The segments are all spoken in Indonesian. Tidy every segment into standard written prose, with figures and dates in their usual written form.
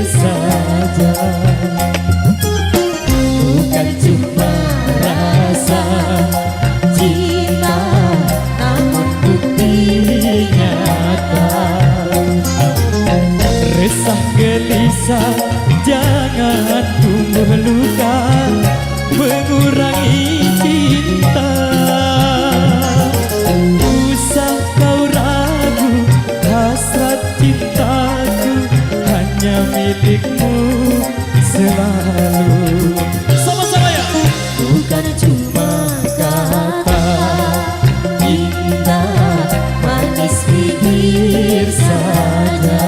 saja, bukan cuma rasa cinta, namun bukti nyata. Resah gelisah jangan tumbuh luka, mengurangi cinta. Usah kau ragu, hasrat cintaku hanya milikmu selalu. Sama-sama ya. Bukan cuma kata indah manis bibir saja,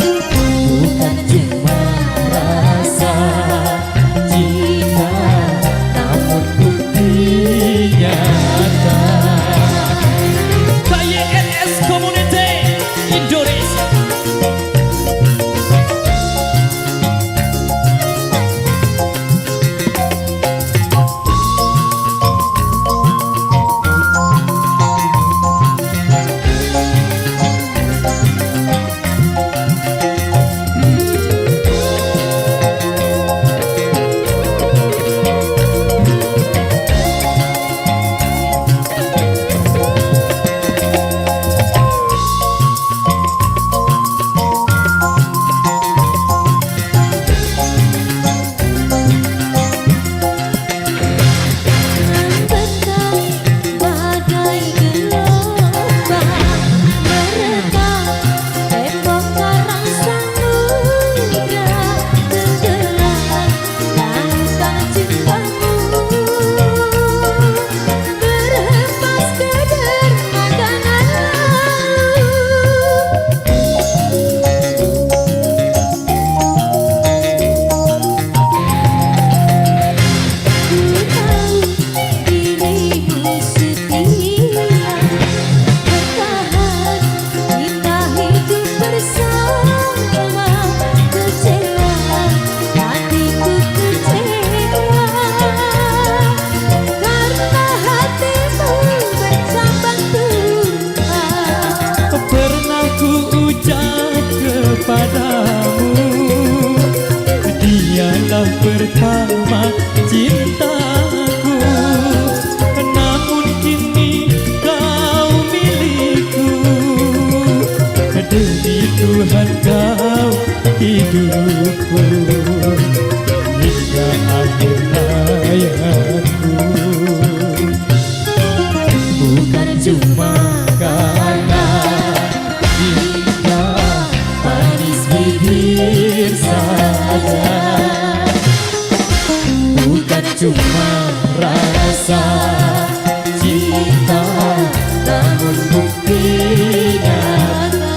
bukan cuma rasa cinta, namun bukti nyata. KYNS Community Indonesia. Padamu, dialah pertama cintaku, namun kini kau milikku. Demi Tuhan kau hidupku hingga akhir hayatku. Bukan cuma karena bibir saja, bukan cuma rasa cinta, namun bukti nyata.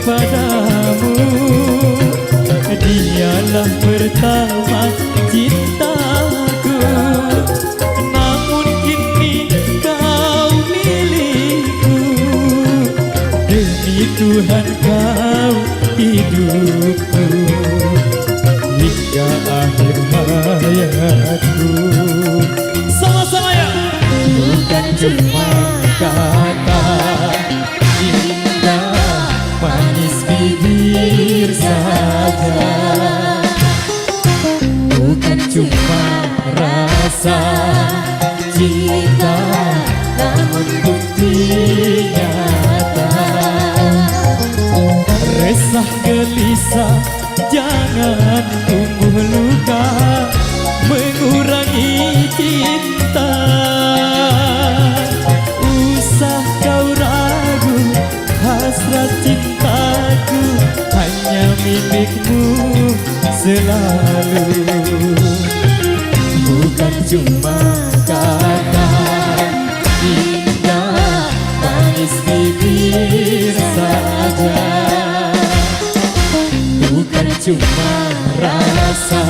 Padamu, dialah pertama cintaku, namun kini kau milik. untukku hingga akhir hayatku. Sama-sama ya. Bukan cuma kata indah manis bibir saja, bukan cuma rasa cinta, namun bukti nyata. Resah gelisah jangan tumbuh luka mengurangi cinta. Usah kau ragu, hasrat cintaku hanya milikmu selalu. Bukan cuma kata indah manis bibir saja, bukan cuma rasa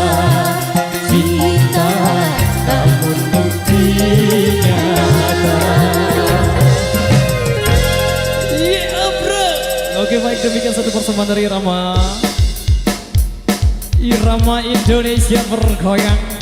cinta, namun bukti nyata. Yeah bro. Oke baik, demikian satu persembahan dari Irama Indonesia bergoyang.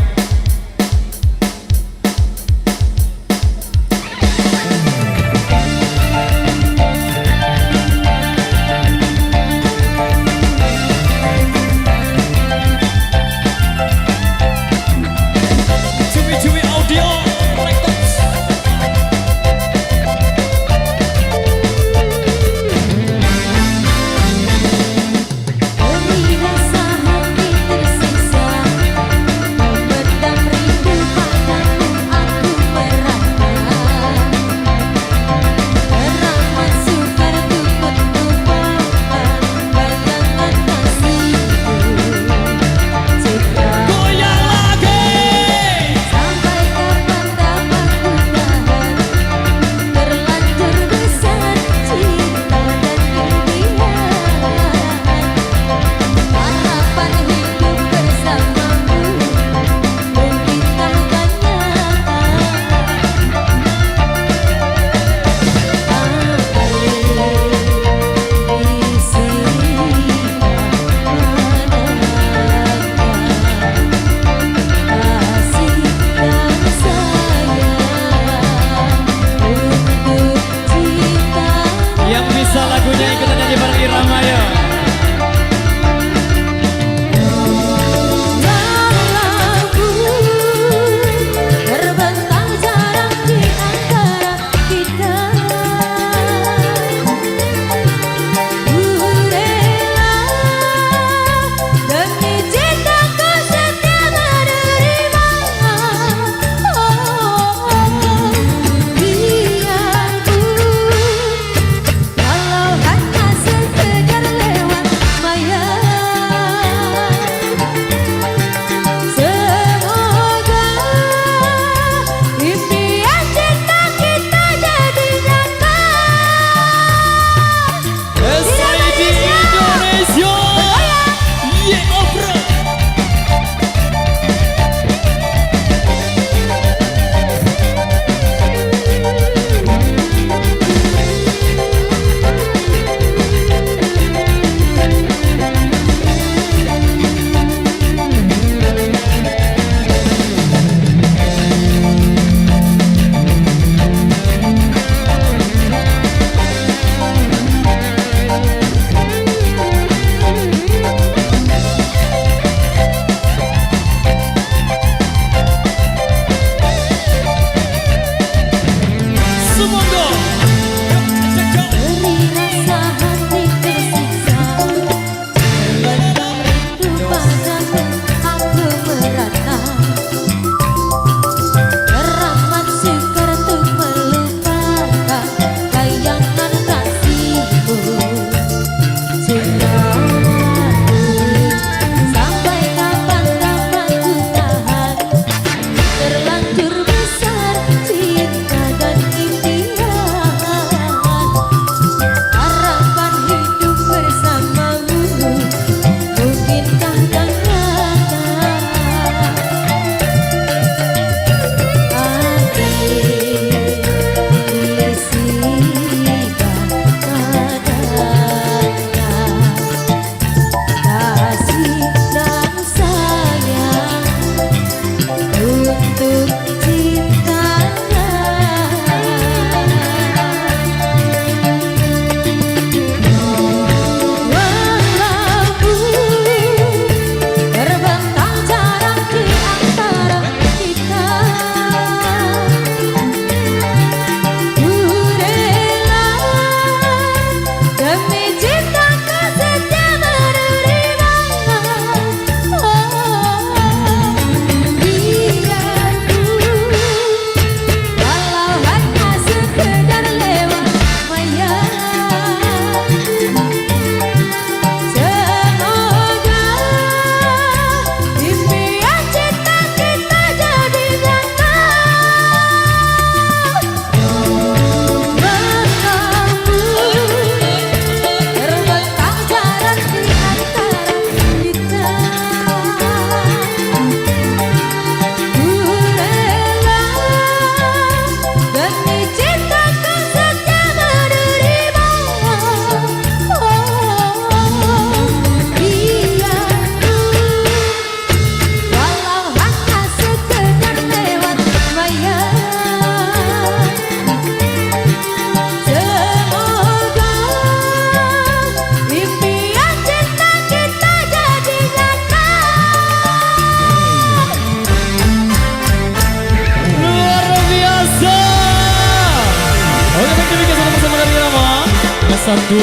satu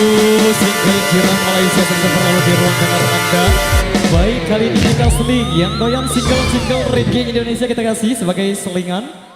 single Jiran Malaysia yang selalu di ruang dengar Anda. Baik, kali ini kita seling yang doyan single-single reggae Indonesia kita kasih sebagai selingan.